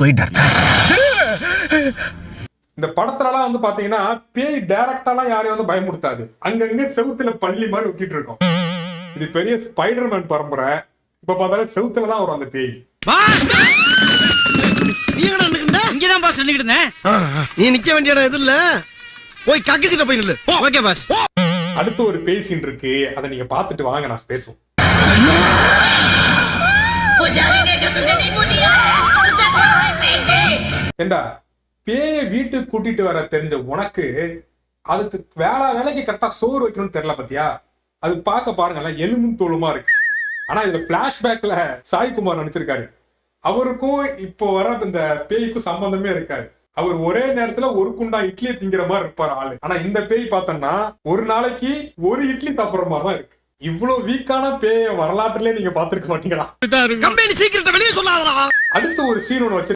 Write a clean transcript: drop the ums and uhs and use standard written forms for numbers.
कोई डरता है? இந்த படத்துலலாம் வந்து பாத்தீங்கன்னா பேய் டைரக்டாலாம் யாரையும் வந்து பயமுறுத்தாது. அங்கங்க செவுத்துல பள்ளி மாதிரி ஒட்டிட்டு இருக்கும். இது பெரிய ஸ்பைடர்மேன் பரம்பரை. இப்ப பார்த்தாலும் செவுத்துல தான் வரும் அந்த பேய். இங்கதான் பாஸ் நின்னுக்கிட்டு இருந்தேன். நீ நிக்க வேண்டிய இடம் எது இல்ல, போய் கக்கி சீட்ட போய் நில்லு. Okay boss. அடுத்து ஒரு பேய் சீன் இருக்கு, அதை நீங்க பாத்துட்டு வாங்க, நான் பேசுவோம். ஏண்டா பேய வீட்டுக்கு கூட்டிட்டு வர தெரிஞ்ச உனக்கு அதுக்கு வேலைக்கு கரெக்டா சோறு வைக்கணும்னு தெரியல பாத்தியா? அது பார்க்க பாருங்களேன், எலும்பும் தோலுமா இருக்கு. ஆனா இதுல பிளாஷ்பேக்ல சாய்குமார் நடிச்சிருக்காரு. அவருக்கும் இப்போ வர இந்த பேய்க்கும் சம்பந்தமே இருக்காது. அவர் ஒரே நேரத்துல ஒரு குண்டா இட்லியை திங்கிற மாதிரி இருப்பாரு ஆளு. ஆனா இந்த பேய் பார்த்தோம்னா ஒரு நாளைக்கு ஒரு இட்லி சாப்பிடுற மாதிரி தான் இருக்கு. இவ்வளவு வீக்கான பேய வரலாற்றுலயே நீங்க பாத்துருக்க மாட்டீங்களா? கம்பெனி சீக்கிரத்தை வெளியே சொல்லாதடா. அடுத்து ஒரு சீன் ஒண்ணு வச்சு